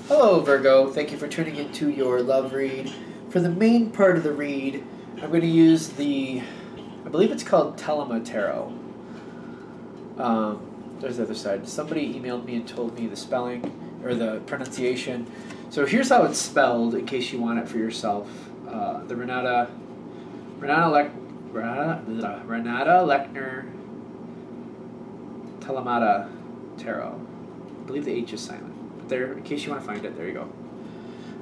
Hello, Virgo. Thank you for tuning into your love read. For the main part of the read, I'm going to use I believe it's called Telema Tarot. There's the other side. Somebody emailed me and told me the spelling, or the pronunciation. So here's how it's spelled, in case you want it for yourself. The Renata Lechner Telemata Tarot. I believe the H is silent. There, in case you want to find it, there you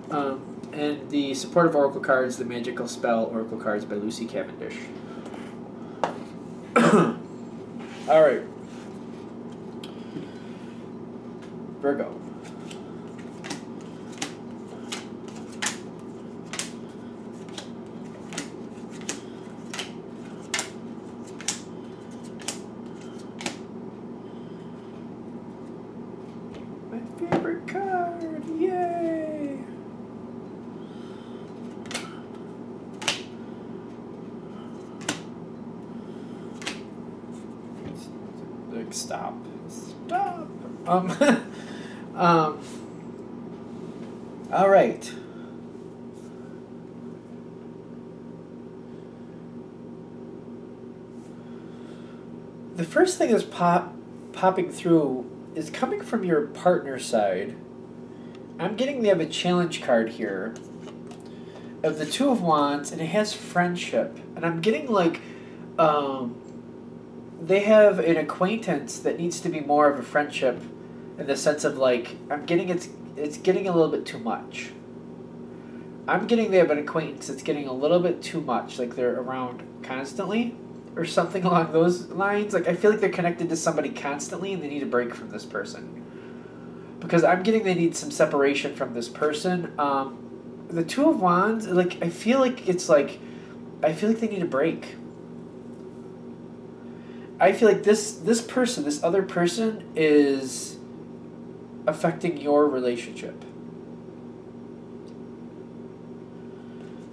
go. And the supportive oracle cards, the magical spell oracle cards by Lucy Cavendish. All right, Virgo. My favorite card, yay! Like, stop. All right. The first thing that's popping through is coming from your partner side. I'm getting they have a challenge card here of the Two of Wands, and it has friendship. And I'm getting like they have an acquaintance that needs to be more of a friendship, in the sense of like I'm getting it's getting a little bit too much. I'm getting they have an acquaintance that's getting a little bit too much, like they're around constantly or something along those lines. Like I feel like they're connected to somebody constantly and they need a break from this person. Because I'm getting they need some separation from this person. The Two of Wands, like I feel like it's like I feel like they need a break. I feel like this other person is affecting your relationship.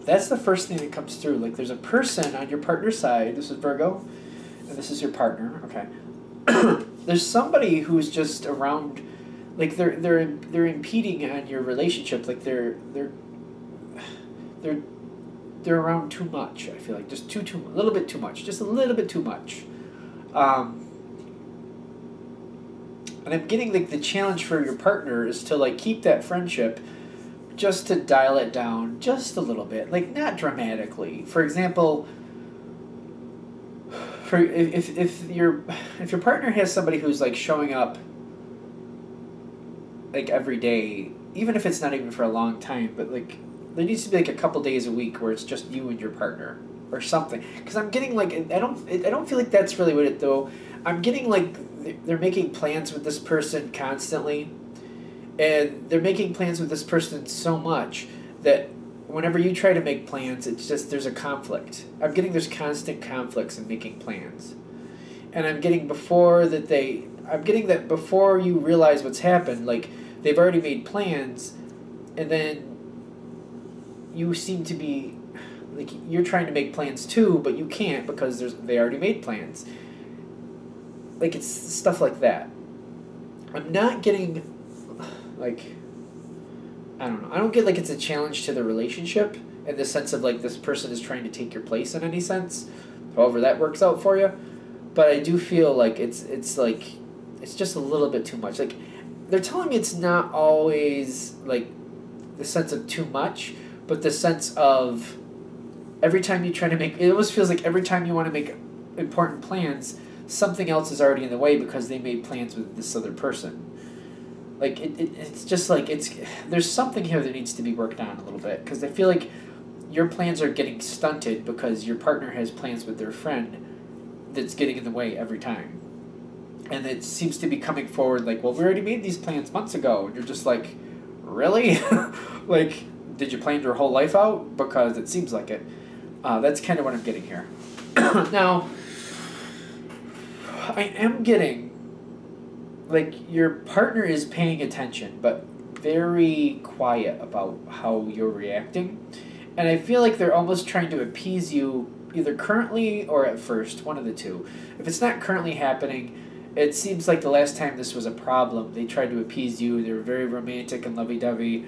That's the first thing that comes through. Like there's a person on your partner's side. This is Virgo, and this is your partner. Okay. There's somebody who's just around, like they're impeding on your relationship. Like they're around too much. I feel like just a little bit too much. Just a little bit too much. And I'm getting like the challenge for your partner is to like keep that friendship, just to dial it down just a little bit, like not dramatically. For example, for if your partner has somebody who's like showing up like every day, even if it's not even for a long time, but like there needs to be like a couple days a week where it's just you and your partner or something. Because I'm getting like I don't feel like that's really what it though. I'm getting like they're making plans with this person constantly, and they're making plans with this person so much that whenever you try to make plans, it's just there's a conflict. I'm getting there's constant conflicts in making plans, and I'm getting that before you realize what's happened, like they've already made plans, and then you seem to be like you're trying to make plans too, but you can't because they already made plans. Like it's stuff like that. I'm not getting like I don't know. I don't get like it's a challenge to the relationship in the sense of like this person is trying to take your place in any sense. However that works out for you. But I do feel like it's like it's just a little bit too much. Like they're telling me it's not always like the sense of too much, but the sense of every time you try to make it almost feels like every time you want to make important plans, something else is already in the way because they made plans with this other person. Like it's just like there's something here that needs to be worked on a little bit, because I feel like your plans are getting stunted because your partner has plans with their friend that's getting in the way every time, and it seems to be coming forward like, well, we already made these plans months ago, and you're just like, really? Like, did you plan your whole life out? Because it seems like it. That's kind of what I'm getting here. Now, I am getting like your partner is paying attention, but very quiet about how you're reacting. And I feel like they're almost trying to appease you, either currently or at first, one of the two. If it's not currently happening, It seems like the last time this was a problem, they tried to appease you. They were very romantic and lovey-dovey,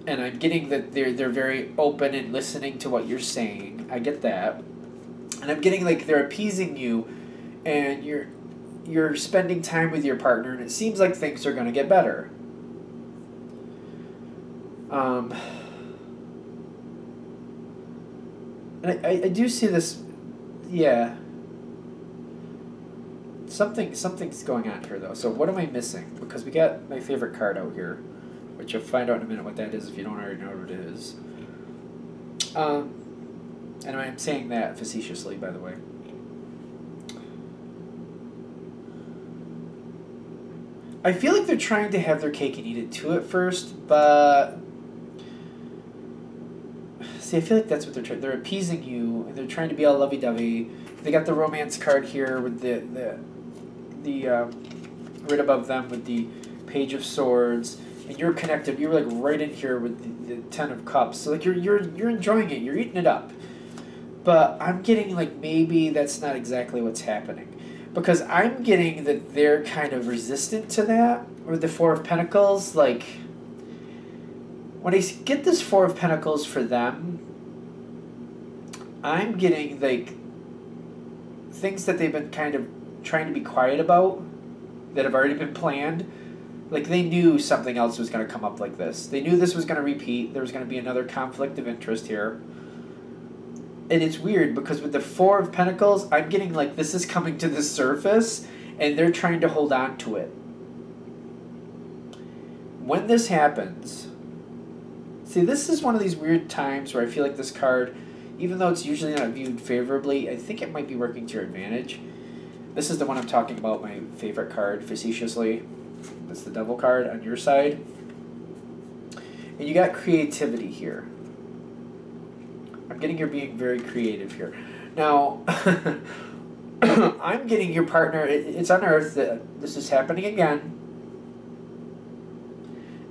and I'm getting that they're very open and listening to what you're saying. I get that, and I'm getting like they're appeasing you, and you're spending time with your partner, and it seems like things are going to get better. And I do see this, yeah. Something's going on here though. So what am I missing? Because we got my favorite card out here, which you'll find out in a minute what that is if you don't already know what it is. And I'm saying that facetiously, by the way. I feel like they're trying to have their cake and eat it too at first, but see, I feel like that's what they're trying. They're appeasing you, and they're trying to be all lovey-dovey. They got the romance card here with the right above them with the Page of Swords, and you're connected. You're like right in here with the Ten of Cups. So like you're enjoying it. You're eating it up. But I'm getting like maybe that's not exactly what's happening. Because I'm getting that they're kind of resistant to that with the Four of Pentacles. Like, when I get this Four of Pentacles for them, I'm getting, like, things that they've been kind of trying to be quiet about that have already been planned. Like, they knew something else was going to come up like this. They knew this was going to repeat. There was going to be another conflict of interest here. And it's weird because with the Four of Pentacles, I'm getting like this is coming to the surface and they're trying to hold on to it. When this happens, see, this is one of these weird times where I feel like this card, even though it's usually not viewed favorably, I think it might be working to your advantage. This is the one I'm talking about, my favorite card, facetiously. That's the Devil card on your side. And you got creativity here. I'm getting you're being very creative here. Now, I'm getting your partner, it's unearthed that this is happening again.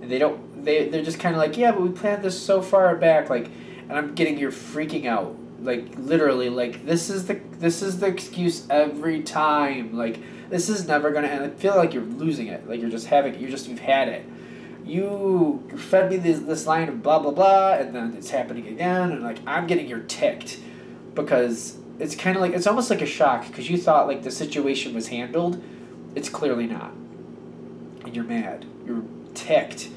And they're just kind of like, yeah, but we planned this so far back, like, and I'm getting you're freaking out. Like, literally, like, this is the excuse every time. Like, this is never going to end. I feel like you're losing it. Like, you've had it. You fed me this line of blah, blah, blah, and then it's happening again, and, like, I'm getting you're ticked because it's kind of like, it's almost like a shock because you thought, like, the situation was handled. It's clearly not. And you're mad. You're ticked.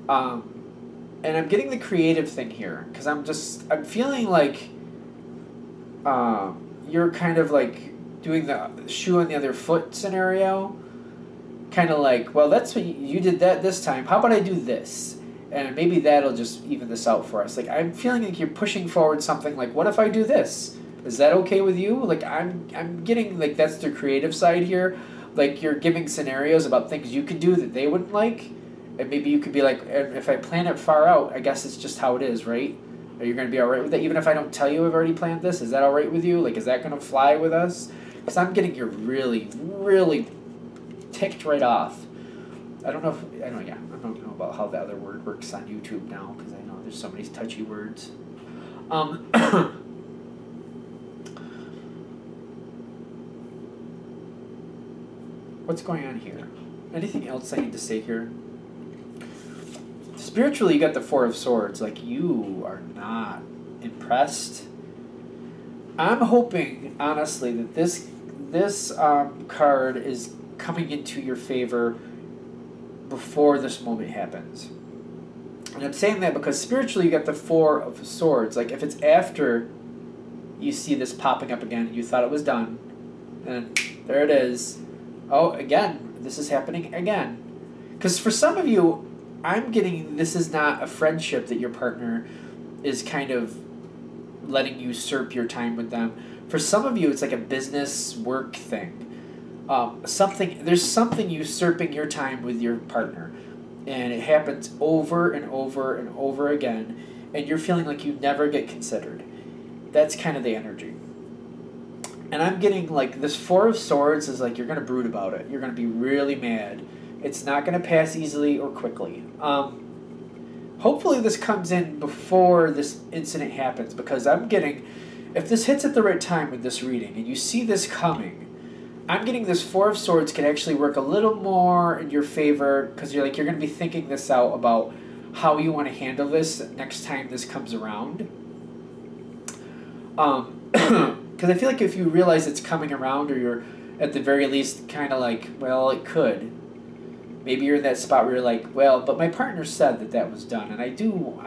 And I'm getting the creative thing here because I'm feeling like you're kind of, like, doing the shoe on the other foot scenario. Kind of like, well, that's what you did that this time. How about I do this? And maybe that'll just even this out for us. Like, I'm feeling like you're pushing forward something like, what if I do this? Is that okay with you? Like, I'm getting, like, that's the creative side here. Like, you're giving scenarios about things you could do that they wouldn't like. And maybe you could be like, if I plan it far out, I guess it's just how it is, right? Are you going to be all right with that? Even if I don't tell you I've already planned this, is that all right with you? Like, is that going to fly with us? Because I'm getting you're really, really ticked right off. I don't know about how the other word works on YouTube now because I know there's so many touchy words. What's going on here? Anything else I need to say here? Spiritually, you got the Four of Swords. Like, you are not impressed. I'm hoping, honestly, that this card is coming into your favor before this moment happens. And I'm saying that because spiritually you got the Four of Swords. Like, if it's after you see this popping up again and you thought it was done, and there it is. Oh, again, this is happening again. Because for some of you, I'm getting this is not a friendship that your partner is kind of letting you usurp your time with them. For some of you, it's like a business work thing. There's something usurping your time with your partner, and it happens over and over and over again, and you're feeling like you never get considered. That's kind of the energy. And I'm getting like this Four of Swords is like you're going to brood about it. You're going to be really mad. It's not going to pass easily or quickly. Hopefully this comes in before this incident happens because I'm getting, if this hits at the right time with this reading and you see this coming, I'm getting this Four of Swords can actually work a little more in your favor because you're going to be thinking this out about how you want to handle this next time this comes around. Because I feel like if you realize it's coming around, or you're at the very least kind of like, well, it could. Maybe you're in that spot where you're like, well, but my partner said that that was done, and I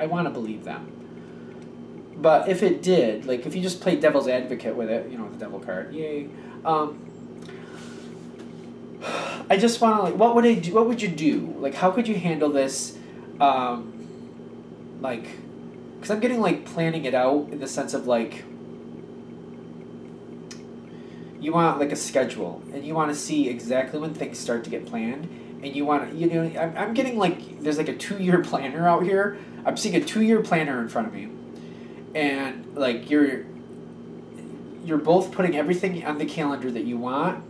want to believe them. But if it did, like if you just play devil's advocate with it, the devil card, yay. I just want to, like, what would you do? Like, how could you handle this? Like, because I'm getting like planning it out in the sense of like, you want like a schedule, and you want to see exactly when things start to get planned, and you want to, I'm getting like, there's like a 2-year planner out here. I'm seeing a 2-year planner in front of me, and like you're both putting everything on the calendar that you want,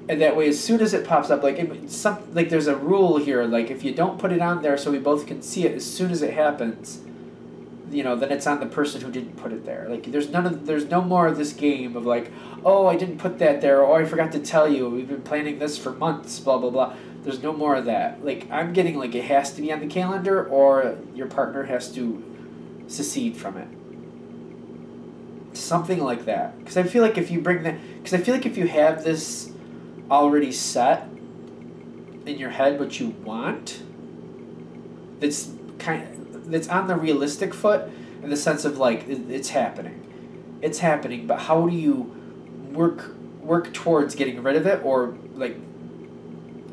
and that way as soon as it pops up, like there's a rule here, like if you don't put it on there so we both can see it as soon as it happens, then it's on the person who didn't put it there. Like there's no more of this game of like, oh, I didn't put that there, or I forgot to tell you, we've been planning this for months, blah blah blah. There's no more of that. Like I'm getting like it has to be on the calendar, or your partner has to secede from it. Something like that. Because I feel like if you if you have this already set in your head what you want, that's on the realistic foot, in the sense of like it's happening, but how do you work towards getting rid of it, or like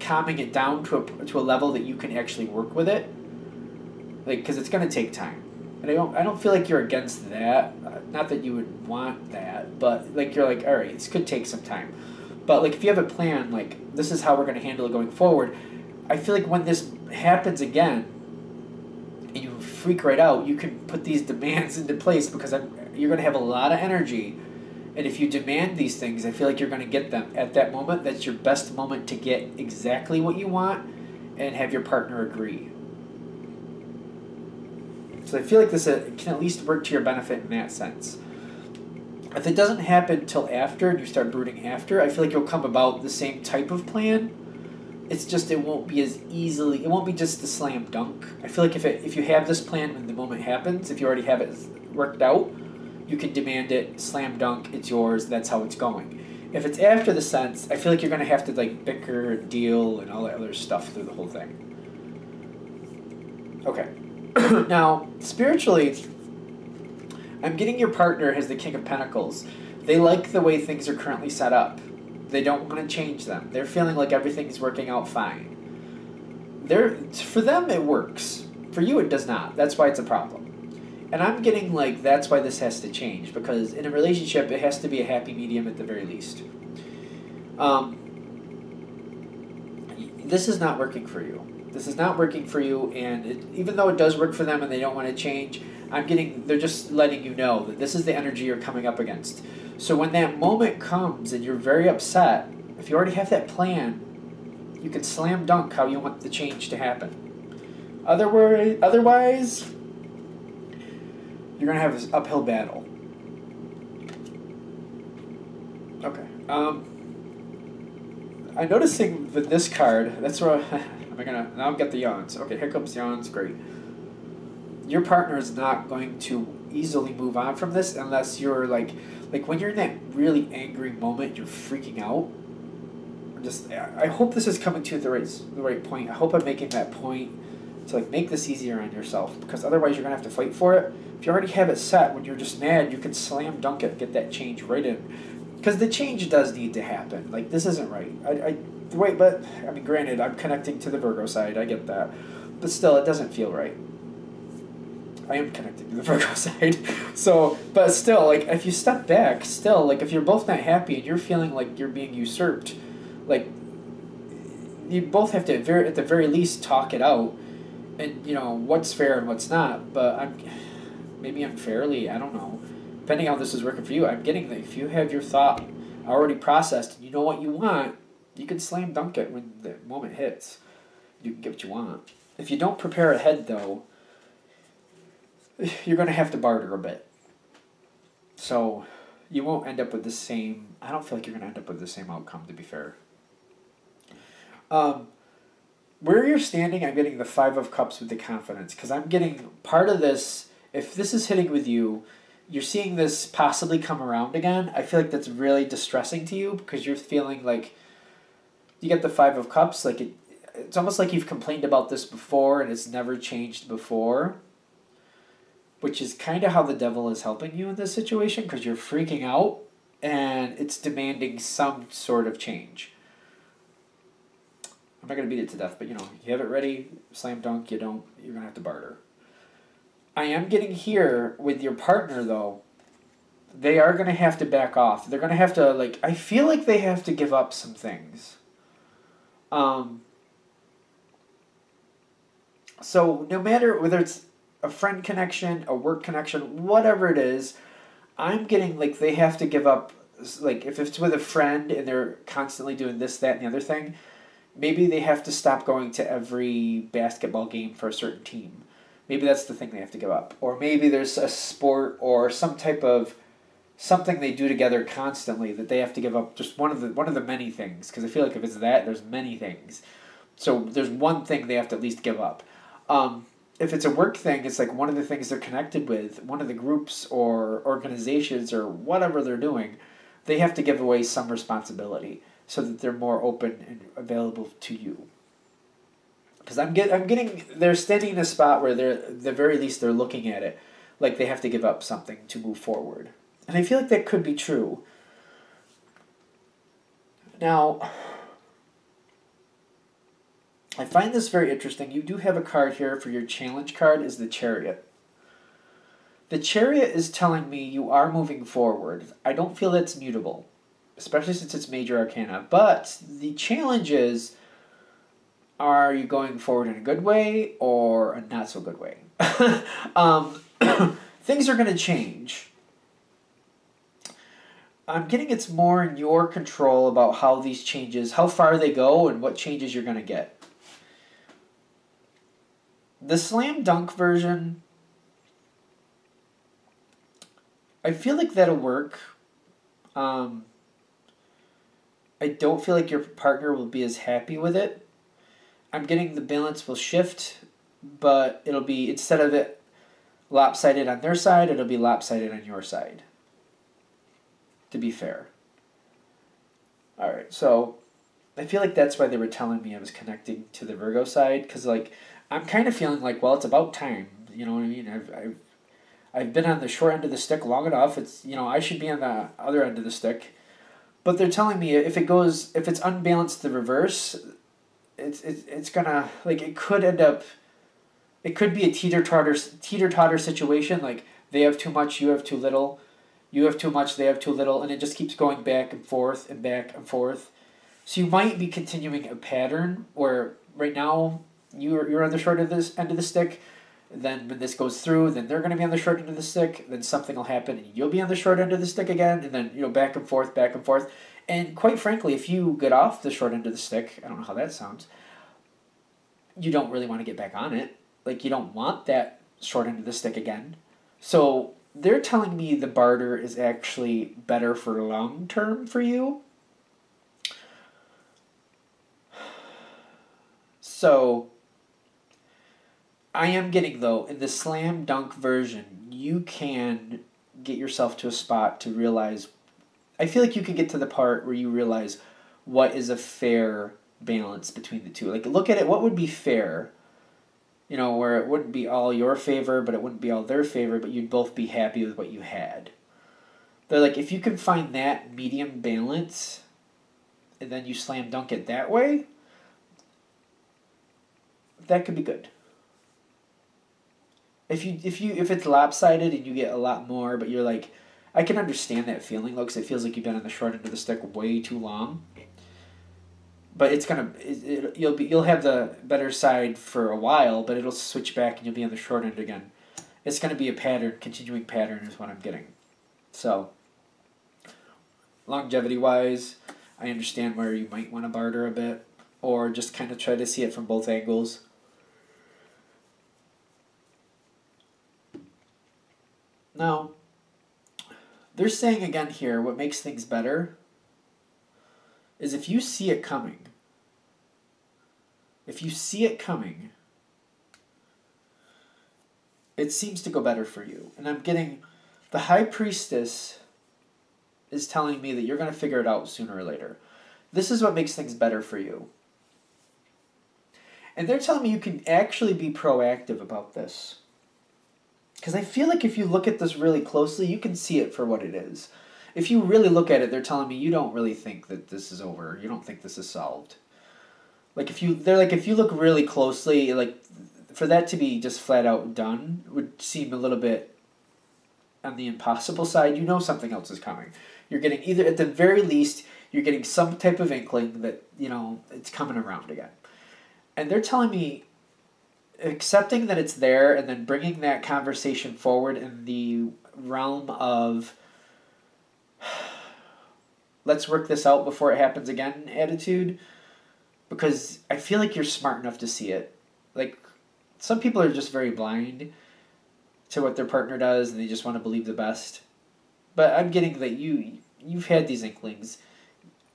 calming it down to a level that you can actually work with it, like, because it's going to take time. And I don't feel like you're against that, not that you would want that, but like you're like, all right, this could take some time, but like if you have a plan, like this is how we're going to handle it going forward. I feel like when this happens again and you freak right out, you can put these demands into place, because you're going to have a lot of energy, and if you demand these things, I feel like you're going to get them at that moment. That's your best moment to get exactly what you want and have your partner agree. So I feel like this can at least work to your benefit in that sense. If it doesn't happen till after, and you start brooding after, I feel like you'll come about the same type of plan. It's just it won't be just the slam dunk. I feel like if you have this plan when the moment happens, if you already have it worked out, you can demand it, slam dunk, it's yours, that's how it's going. If it's after the sense, I feel like you're going to have to like bicker and deal and all that other stuff through the whole thing. Okay. Now, spiritually, I'm getting your partner has the King of Pentacles. They like the way things are currently set up. They don't want to change them. They're feeling like everything's working out fine. For them, it works. For you, it does not. That's why it's a problem. And I'm getting like that's why this has to change, because in a relationship, it has to be a happy medium at the very least. This is not working for you. This is not working for you, and even though it does work for them and they don't want to change, they're just letting you know that this is the energy you're coming up against. So when that moment comes and you're very upset, if you already have that plan, you can slam dunk how you want the change to happen. Otherwise, you're going to have this uphill battle. Okay. I'm noticing with this card, that's where now I've got the yawns. Okay, here comes yawns, great. Your partner is not going to easily move on from this unless you're like when you're in that really angry moment, you're freaking out. I hope this is coming to the right point. I hope I'm making that point to like make this easier on yourself, because otherwise you're gonna have to fight for it. If you already have it set, when you're just mad, you can slam dunk it, get that change right in, because the change does need to happen. Like this isn't right. But I mean, granted, I'm connecting to the Virgo side. I get that, but still, it doesn't feel right. I am connected to the Virgo side. So, but still, like, if you step back, still, like, if you're both not happy and you're feeling like you're being usurped, like, you both have to, at the very least, talk it out, and, what's fair and what's not. But maybe unfairly, I don't know. Depending on how this is working for you, I'm getting that if you have your thought already processed and you know what you want, you can slam dunk it when the moment hits. You can get what you want. If you don't prepare ahead, though, you're going to have to barter a bit. So, You won't end up with the same. I don't feel like you're going to end up with the same outcome, to be fair. Um, where you're standing, I'm getting the Five of Cups with the confidence, because I'm getting part of this. If this is hitting with you, you're seeing this possibly come around again. I feel like that's really distressing to you because you're feeling like you get the Five of Cups. Like it's almost like you've complained about this before and it's never changed before, which is kind of how the devil is helping you in this situation because you're freaking out and it's demanding some sort of change. I'm not going to beat it to death, but you have it ready, slam dunk, you don't, you're going to have to barter. I am getting here with your partner, though. They are going to have to back off. They're going to have to, I feel like they have to give up some things. So no matter whether it's a friend connection, a work connection, whatever it is, I'm getting, they have to give up, if it's with a friend and they're constantly doing this, that, and the other thing, maybe they have to stop going to every basketball game for a certain team. Maybe that's the thing they have to give up. Or maybe there's a sport or some type of something they do together constantly that they have to give up, just one of the many things. Because I feel like if it's that, there's many things. So there's one thing they have to at least give up. If it's a work thing, it's one of the things they're connected with, one of the groups or organizations or whatever they're doing, they have to give away some responsibility so that they're more open and available to you. Because I'm getting, they're standing in a spot where they're, at the very least, they're looking at it like they have to give up something to move forward. And I feel like that could be true. Now, I find this very interesting. You do have a card here for your challenge card is the Chariot. The Chariot is telling me you are moving forward. I don't feel that's mutable, especially since it's major arcana. But the challenge is, are you going forward in a good way or a not so good way? Things are going to change. I'm getting it's more in your control about how these changes, how far they go and what changes you're going to get. The slam dunk version, I feel like that'll work. I don't feel like your partner will be as happy with it. I'm getting the balance will shift, but it'll be, instead of it lopsided on their side, it'll be lopsided on your side, to be fair. Alright, so I feel like that's why they were telling me I was connecting to the Virgo side, because I'm kind of feeling well, it's about time. You know what I mean? I've been on the short end of the stick long enough. It's, I should be on the other end of the stick. But they're telling me if it's unbalanced the reverse, it's gonna, it could end up, it could be a teeter-totter situation, they have too much, you have too little, you have too much, they have too little, and it just keeps going back and forth and back and forth. So you might be continuing a pattern where right now you're on the short end of the stick, then when this goes through, then they're going to be on the short end of the stick, then something will happen and you'll be on the short end of the stick again, and then, back and forth, back and forth. And quite frankly, if you get off the short end of the stick, I don't know how that sounds, you don't really want to get back on it. You don't want that short end of the stick again. So they're telling me the barter is actually better for long term for you. So I am getting, though, in the slam dunk version, you can get yourself to a spot to realize, I feel like you can get to the part where you realize what is a fair balance between the two. Look at it, what would be fair? Where it wouldn't be all your favor, but it wouldn't be all their favor, but you'd both be happy with what you had. They're if you can find that medium balance, and then you slam dunk it that way, that could be good. If it's lopsided and you get a lot more, but you're I can understand that feeling, because it feels like you've been on the short end of the stick way too long. But it's you'll have the better side for a while, but it'll switch back and you'll be on the short end again. It's going to be a pattern, continuing pattern is what I'm getting. So, longevity-wise, I understand where you might want to barter a bit, or just kind of try to see it from both angles. Now, They're saying again here, what makes things better is if you see it coming. If you see it coming, it seems to go better for you. And I'm getting the High Priestess is telling me that you're going to figure it out sooner or later. This is what makes things better for you. And they're telling me you can actually be proactive about this. Because I feel like if you look at this really closely, you can see it for what it is. If you really look at it, they're telling me you don't really think that this is over. You don't think this is solved. If you look really closely, for that to be just flat out done would seem a little bit on the impossible side. You know something else is coming. You're getting either, at the very least, you're getting some type of inkling that, it's coming around again. And they're telling me accepting that it's there and then bringing that conversation forward in the realm of let's work this out before it happens again attitude, because I feel like you're smart enough to see it. Some people are just very blind to what their partner does and they just want to believe the best. But I'm getting that you've had these inklings.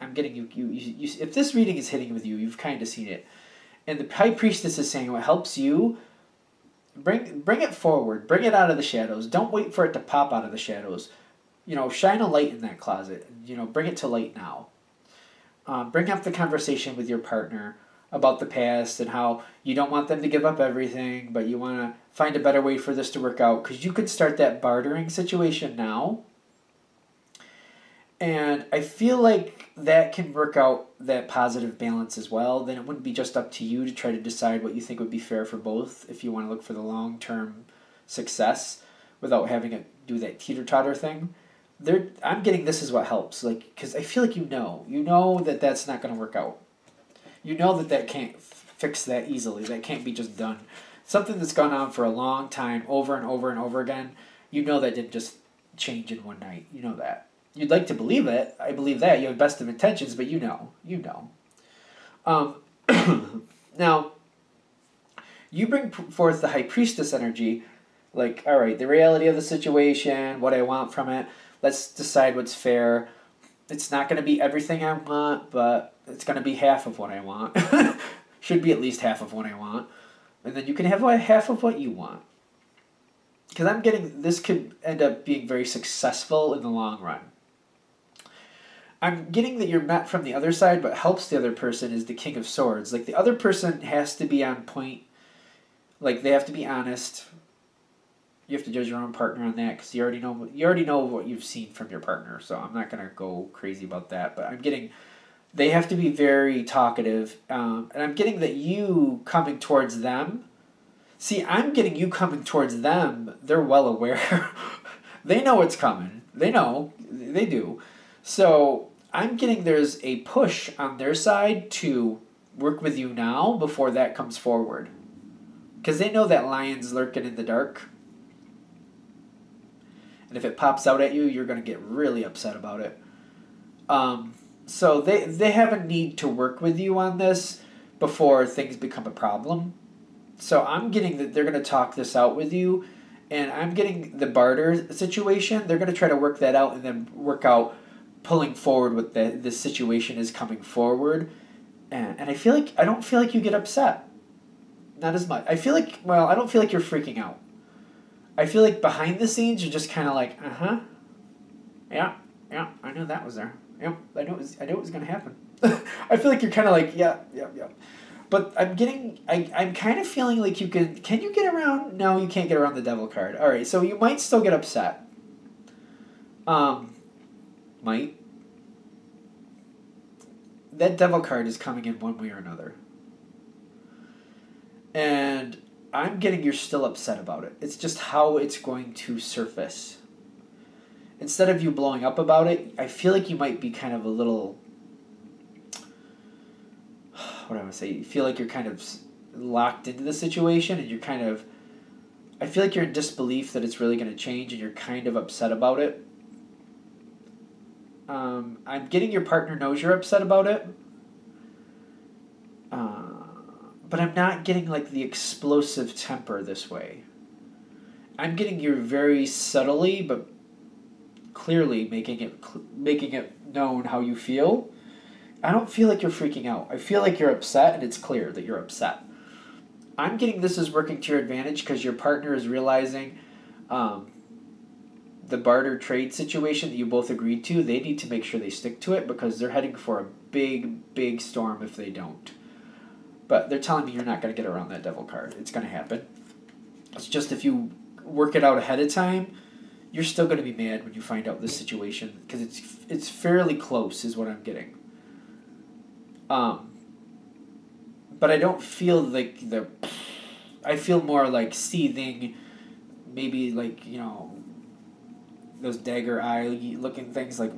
I'm getting you if this reading is hitting with you, you've kind of seen it. And the High Priestess is saying what helps you, bring it forward. Bring it out of the shadows. Don't wait for it to pop out of the shadows. Shine a light in that closet. Bring it to light now. Bring up the conversation with your partner about the past and how you don't want them to give up everything, but you want to find a better way for this to work out. Because you could start that bartering situation now. And I feel like that can work out that positive balance as well. Then it wouldn't be just up to you to try to decide what you think would be fair for both if you want to look for the long-term success without having to do that teeter-totter thing. I'm getting this is what helps. Because I feel like you know that that's not going to work out. You know that can't fix that easily. That can't be just done. Something that's gone on for a long time, over and over and over again, that didn't just change in one night. You know that. You'd like to believe it. I believe that. You have best of intentions, but you know. Now, you bring forth the High Priestess energy, all right, the reality of the situation, what I want from it, let's decide what's fair. It's not going to be everything I want, but it's going to be half of what I want. Should be at least half of what I want. And then you can have half of what you want. Because I'm getting, this could end up being very successful in the long run. I'm getting that you're met from the other side, but helps the other person is the King of Swords. The other person has to be on point. They have to be honest. You have to judge your own partner on that because you already know what you've seen from your partner. So I'm not gonna go crazy about that. But I'm getting they have to be very talkative, and I'm getting that you coming towards them. See, I'm getting you coming towards them. They're well aware. They know it's coming. They know. They do. So I'm getting there's a push on their side to work with you now before that comes forward. Because they know that lion's lurking in the dark. And if it pops out at you, you're going to get really upset about it. So they have a need to work with you on this before things become a problem. So I'm getting that they're going to talk this out with you. And I'm getting the barter situation. They're going to try to work that out and then work out pulling forward what this situation is coming forward. And I don't feel like you get upset. Not as much. I don't feel like you're freaking out. I feel like behind the scenes you're just kind of like, yeah, I knew that was there. Yep, I knew it was gonna happen. I feel like you're kind of like, yeah. But I'm kind of feeling like can you get around? No, you can't get around the devil card. All right, so you might still get upset. Might. That devil card is coming in one way or another. And I'm getting you're still upset about it. It's just how it's going to surface. Instead of you blowing up about it, I feel like you might be kind of a little... What do I want to say? You feel like you're kind of locked into the situation and you're kind of... I feel like you're in disbelief that it's really going to change and you're kind of upset about it. I'm getting your partner knows you're upset about it. But I'm not getting like the explosive temper this way. I'm getting you very subtly, but clearly making it known how you feel, I don't feel like you're freaking out. I feel like you're upset, and it's clear that you're upset. I'm getting this is working to your advantage because your partner is realizing the barter trade situation that you both agreed to. They need to make sure they stick to it because they're heading for a big, big storm if they don't. But they're telling me you're not going to get around that devil card. It's going to happen. It's just if you work it out ahead of time, you're still going to be mad when you find out this situation because it's fairly close is what I'm getting. But I don't feel like I feel more like seething, maybe like, those dagger eye looking things like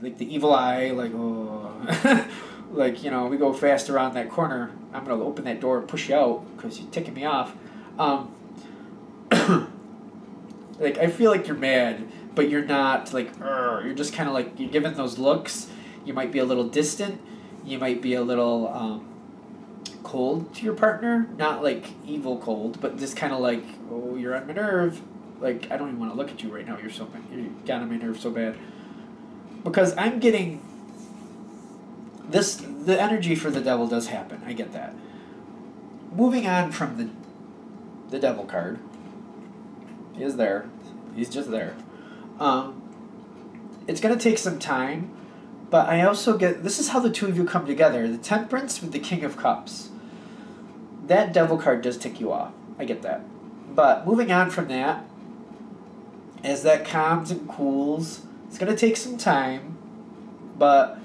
the evil eye, like, oh, like, we go fast around that corner. I'm going to open that door and push you out because you're ticking me off. Like, I feel like you're mad, but you're not, like, you're just kind of like, you're giving those looks. You might be a little distant. You might be a little cold to your partner. Not, like, evil cold, but just kind of like, oh, you're on my nerve. Like, I don't even want to look at you right now. You got on my nerve so bad. Because I'm getting the energy for the devil does happen. I get that. Moving on from the devil card. He is there. He's just there. It's going to take some time, but I also get, this is how the two of you come together. The Temperance with the King of Cups. That devil card does tick you off. I get that. But moving on from that, as that calms and cools, it's going to take some time, but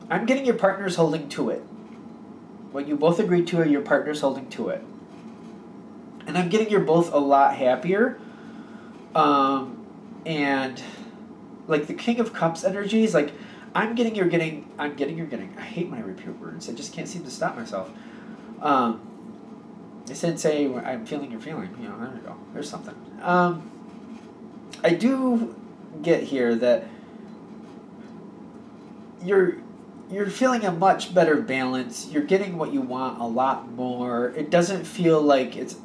I'm getting your partners holding to it. What you both agreed to, your partner's holding to it. And I'm getting you're both a lot happier. And like the King of Cups energies, like I'm getting you're getting. I hate when I repeat words. I just can't seem to stop myself. I said say I'm feeling your feeling. There we go. There's something. I do get here that you're feeling a much better balance. You're getting what you want a lot more. It doesn't feel like it's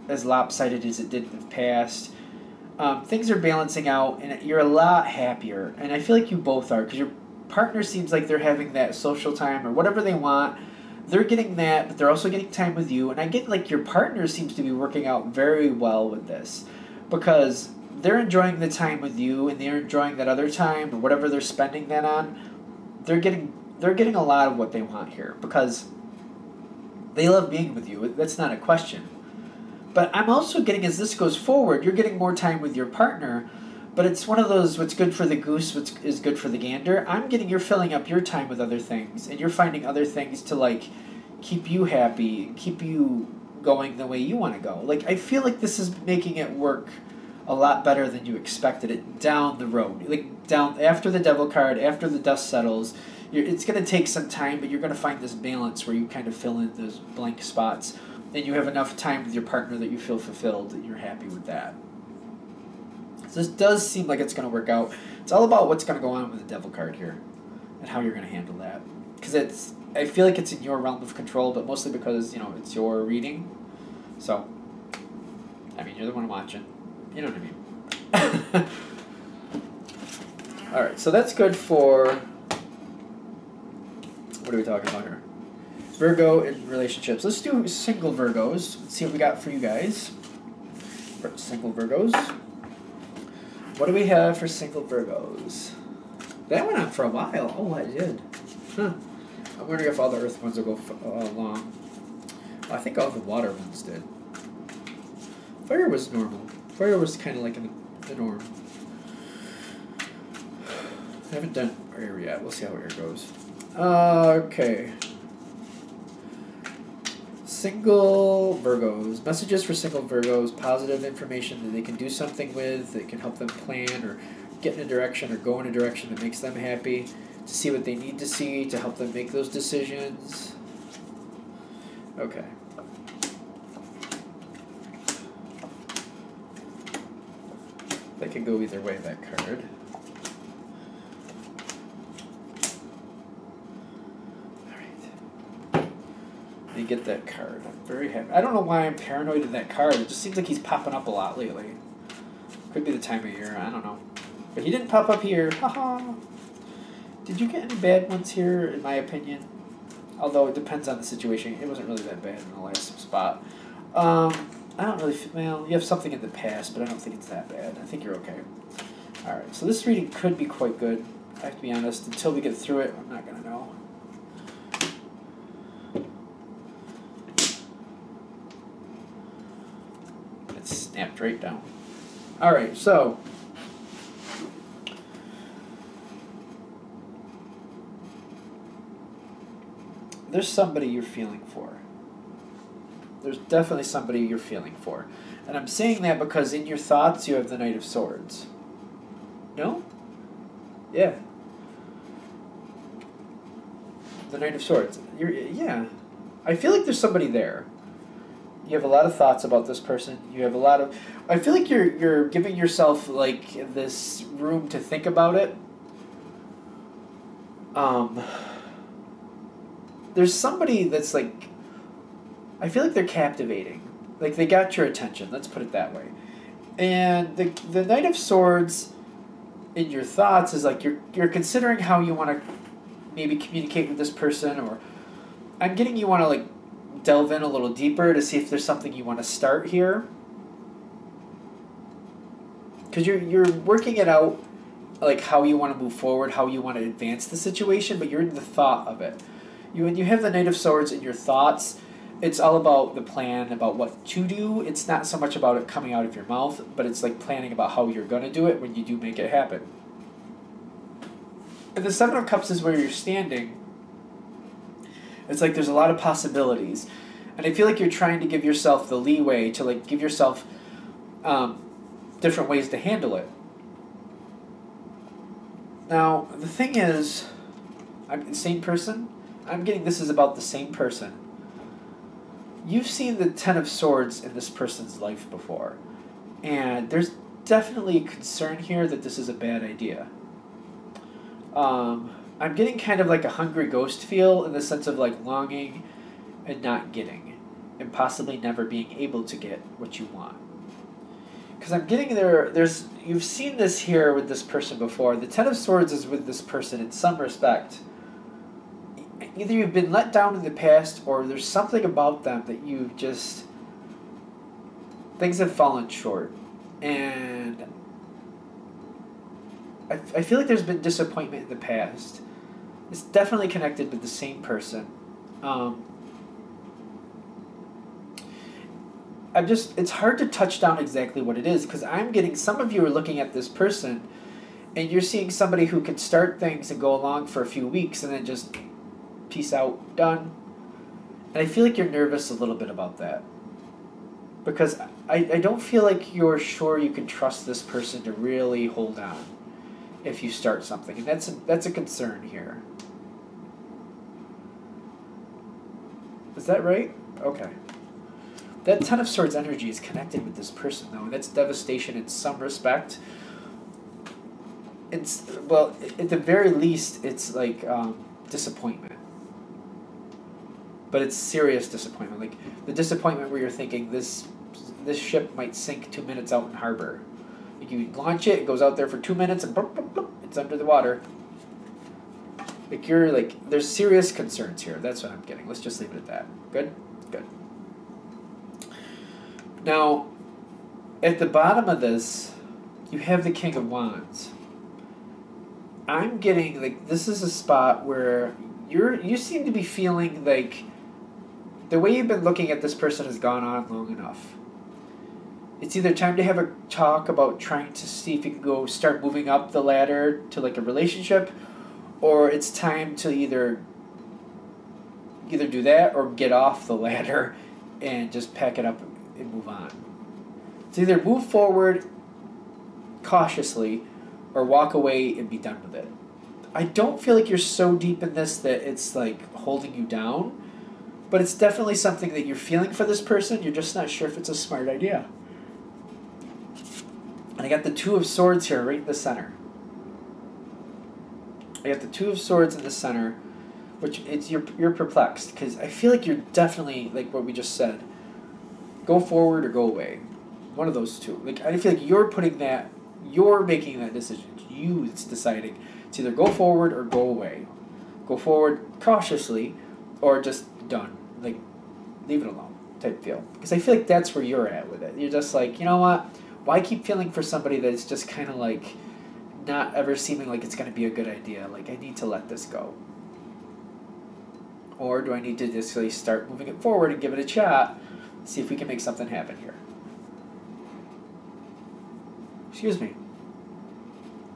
as lopsided as it did in the past. Things are balancing out, and you're a lot happier. And I feel like you both are, because your partner seems like they're having that social time or whatever they want. They're getting that, but they're also getting time with you. And I get like your partner seems to be working out very well with this, because they're enjoying the time with you, and they're enjoying that other time or whatever they're spending that on. They're getting a lot of what they want here because they love being with you. That's not a question. But I'm also getting, as this goes forward, you're getting more time with your partner, but it's one of those, what's good for the goose, what is good for the gander. I'm getting you're filling up your time with other things, and you're finding other things to, like, keep you happy, keep you going the way you want to go. Like, I feel like this is making it work a lot better than you expected it down the road. Like, down after the devil card, after the dust settles, it's going to take some time, but you're going to find this balance where you kind of fill in those blank spots, and you have enough time with your partner that you feel fulfilled, that you're happy with that. So this does seem like it's going to work out. It's all about what's going to go on with the devil card here and how you're going to handle that. Because I feel like it's in your realm of control, but mostly because, it's your reading. So, I mean, you're the one watching. You know what I mean. Alright, so that's good for... What are we talking about here? Virgo in relationships. Let's do single Virgos. Let's see what we got for you guys. For single Virgos. What do we have for single Virgos? That went on for a while. Oh, I did. Huh. I'm wondering if all the earth ones will go long. I think all the water ones did. Fire was normal. Fire was kind of like in the norm. I haven't done air yet. We'll see how air goes. Okay. Single Virgos. Messages for single Virgos. Positive information that they can do something with, that can help them plan or get in a direction or go in a direction that makes them happy, to see what they need to see to help them make those decisions. Okay. That can go either way, that card. You get that card. I'm very happy. I don't know why I'm paranoid of that card. It just seems like he's popping up a lot lately. Could be the time of year, I don't know. But he didn't pop up here. Haha. Did you get any bad ones here, in my opinion? Although it depends on the situation. It wasn't really that bad in the last spot. I don't really well, you have something in the past, but I don't think it's that bad. I think you're okay. Alright, so this reading could be quite good. I have to be honest, until we get through it, I'm not going to know. It snapped right down. Alright, so there's somebody you're feeling for. There's definitely somebody you're feeling for. And I'm saying that because in your thoughts you have the Knight of Swords. No? Yeah. The Knight of Swords. Yeah. I feel like there's somebody there. You have a lot of thoughts about this person. You have a lot of... I feel like you're giving yourself, like, this room to think about it. There's somebody that's, like... I feel like they're captivating. Like, they got your attention. Let's put it that way. And the Knight of Swords in your thoughts is, like, you're considering how you want to maybe communicate with this person, or... I'm getting you want to, like, delve in a little deeper to see if there's something you want to start here. Because you're working it out, like, how you want to move forward, how you want to advance the situation, but you're in the thought of it. When you have the Knight of Swords in your thoughts, it's all about the plan, about what to do. It's not so much about it coming out of your mouth, but it's like planning about how you're going to do it when you do make it happen. And the Seven of Cups is where you're standing. It's like there's a lot of possibilities. And I feel like you're trying to give yourself the leeway to, like, give yourself different ways to handle it. Now, the thing is, I'm the same person. I'm getting this is about the same person. You've seen the Ten of Swords in this person's life before. And there's definitely a concern here that this is a bad idea. I'm getting kind of like a hungry ghost feel in the sense of, like, longing and not getting. And possibly never being able to get what you want. Because I'm getting you've seen this here with this person before. The Ten of Swords is with this person in some respect. Either you've been let down in the past, or there's something about them that you've just... things have fallen short. And I feel like there's been disappointment in the past. It's definitely connected with the same person. It's hard to touch down exactly what it is, because I'm getting, some of you are looking at this person, and you're seeing somebody who can start things and go along for a few weeks, and then just peace out, done. And I feel like you're nervous a little bit about that. Because I don't feel like you're sure you can trust this person to really hold on if you start something. And that's a concern here. Is that right? Okay. That Ten of Swords energy is connected with this person, though. That's devastation in some respect. Well, at the very least, it's like disappointment. But it's serious disappointment. Like the disappointment where you're thinking this ship might sink 2 minutes out in harbor. Like you launch it, it goes out there for 2 minutes, and boop, boop, boop, it's under the water. Like there's serious concerns here. That's what I'm getting. Let's just leave it at that. Good? Good. Now, at the bottom of this, you have the King of Wands. I'm getting, like, this is a spot where you seem to be feeling like the way you've been looking at this person has gone on long enough. It's either time to have a talk about trying to see if you can go start moving up the ladder to, like, a relationship, or it's time to either do that or get off the ladder and just pack it up and move on. It's either move forward cautiously or walk away and be done with it. I don't feel like you're so deep in this that it's like holding you down, but it's definitely something that you're feeling for this person. You're just not sure if it's a smart idea. And I got the Two of Swords here right in the center. I got the Two of Swords in the center, which you're perplexed because I feel like you're definitely, like what we just said, go forward or go away. One of those two. Like, I feel like you're making that decision. It's deciding to either go forward or go away. Go forward cautiously, or just done. Like, leave it alone type feel. Because I feel like that's where you're at with it. You're just like, you know what? Why keep feeling for somebody that's just kind of like not ever seeming like it's going to be a good idea? Like, I need to let this go. Or do I need to just really start moving it forward and give it a shot, see if we can make something happen here? Excuse me.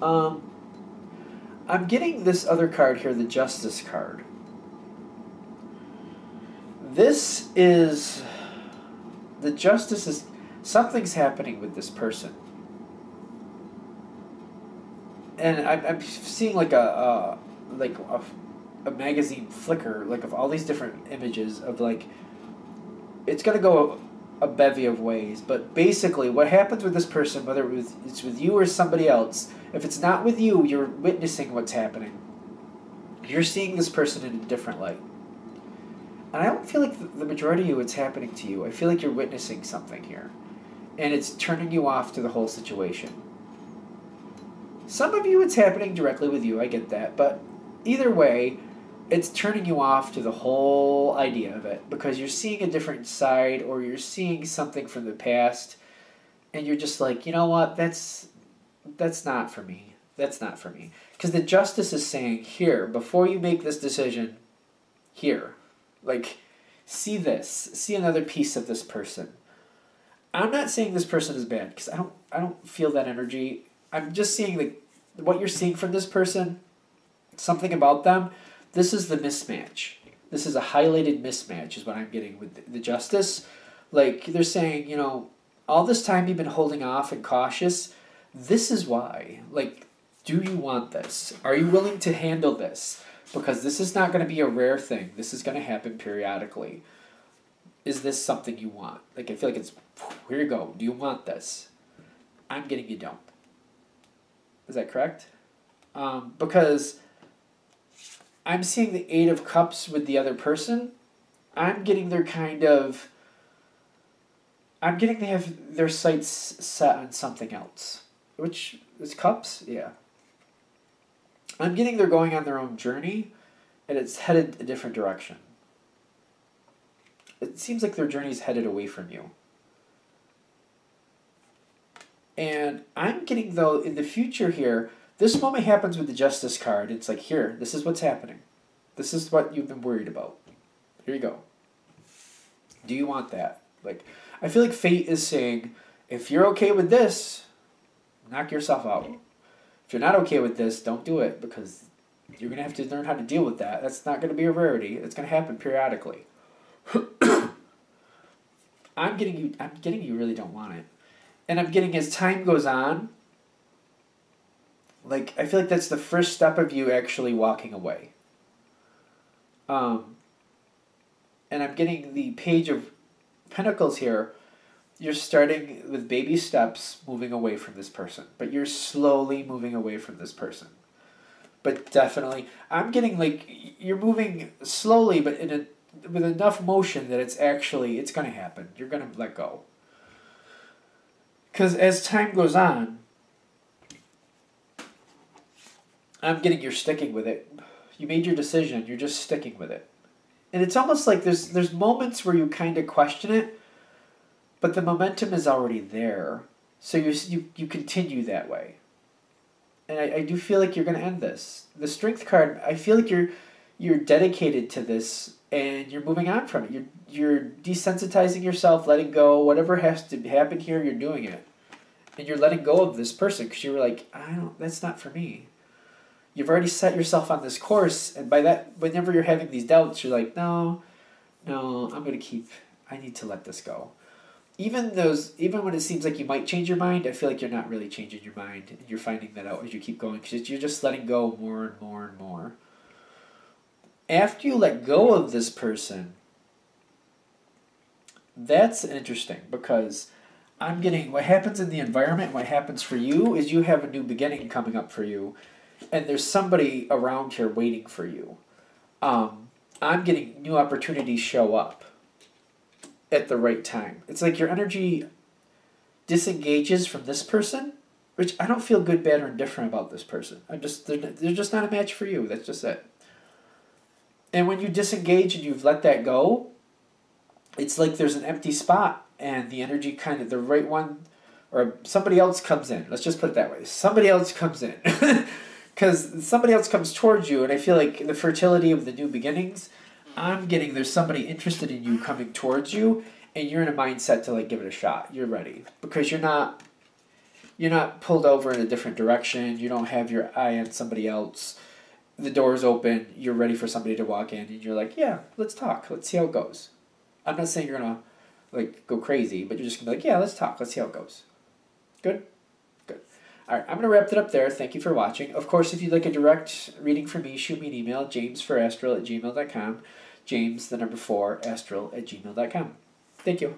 I'm getting this other card here, the Justice card. The Justice is, something's happening with this person. And I'm seeing like a magazine flicker, like of all these different images of like, it's going to go a bevy of ways, but basically what happens with this person, whether it's with you or somebody else, if it's not with you, you're witnessing what's happening. You're seeing this person in a different light. And I don't feel like the majority of you, it's happening to you. I feel like you're witnessing something here. And it's turning you off to the whole situation. Some of you, it's happening directly with you, I get that. But either way, it's turning you off to the whole idea of it. Because you're seeing a different side, or you're seeing something from the past. And you're just like, you know what, that's not for me. That's not for me. Because the Justice is saying, here, before you make this decision, here. Like, see this. See another piece of this person. I'm not saying this person is bad, because I don't feel that energy. I'm just seeing like what you're seeing from this person, something about them. This is the mismatch. This is a highlighted mismatch is what I'm getting with the Justice. Like, they're saying, you know, all this time you've been holding off and cautious. This is why. Like, do you want this? Are you willing to handle this? Because this is not going to be a rare thing. This is going to happen periodically. Is this something you want? Like, I feel like it's, here you go. Do you want this? I'm getting you don't. Is that correct? Because I'm seeing the Eight of Cups with the other person. I'm getting they have their sights set on something else. Which is Cups? Yeah. I'm getting they're going on their own journey, and it's headed a different direction. It seems like their journey is headed away from you. And I'm getting, though, in the future here, this moment happens with the Justice card. It's like, here, this is what's happening. This is what you've been worried about. Here you go. Do you want that? Like, I feel like fate is saying, if you're okay with this, knock yourself out. If you're not okay with this, don't do it, because you're going to have to learn how to deal with that. That's not going to be a rarity. It's going to happen periodically. I'm getting you really don't want it. And I'm getting, as time goes on, like, I feel like that's the first step of you actually walking away. And I'm getting the Page of Pentacles here. You're starting with baby steps moving away from this person. But you're slowly moving away from this person. But definitely, I'm getting like, you're moving slowly, but with enough motion that it's going to happen. You're going to let go. Because as time goes on, I'm getting you're sticking with it. You made your decision. You're just sticking with it. And it's almost like there's moments where you kind of question it, but the momentum is already there. So you continue that way. And I do feel like you're going to end this. The Strength card, I feel like you're dedicated to this and you're moving on from it. You're desensitizing yourself, letting go. Whatever has to happen here, you're doing it. And you're letting go of this person because you were like, that's not for me. You've already set yourself on this course, and by that, whenever you're having these doubts, you're like, no, I need to let this go. Even when it seems like you might change your mind, I feel like you're not really changing your mind, and you're finding that out as you keep going, because you're just letting go more and more and more. After you let go of this person, that's interesting, because I'm getting what happens in the environment, what happens for you, is you have a new beginning coming up for you, and there's somebody around here waiting for you. I'm getting new opportunities show up at the right time. It's like your energy disengages from this person, which I don't feel good, bad, or indifferent about this person. They're just not a match for you. That's just it. And when you disengage and you've let that go, it's like there's an empty spot and the energy kind of, the right one, or somebody else comes in. Let's just put it that way. Somebody else comes in. Because somebody else comes towards you, and I feel like the fertility of the new beginnings, I'm getting there's somebody interested in you coming towards you, and you're in a mindset to like give it a shot. You're ready. Because you're not pulled over in a different direction. You don't have your eye on somebody else. The door's open. You're ready for somebody to walk in, and you're like, yeah, let's talk. Let's see how it goes. I'm not saying you're going to like go crazy, but you're just going to be like, yeah, let's talk. Let's see how it goes. Good? Good. All right, I'm going to wrap it up there. Thank you for watching. Of course, if you'd like a direct reading from me, shoot me an email, jamesforastral@gmail.com. James, the number 4, astral@gmail.com. Thank you.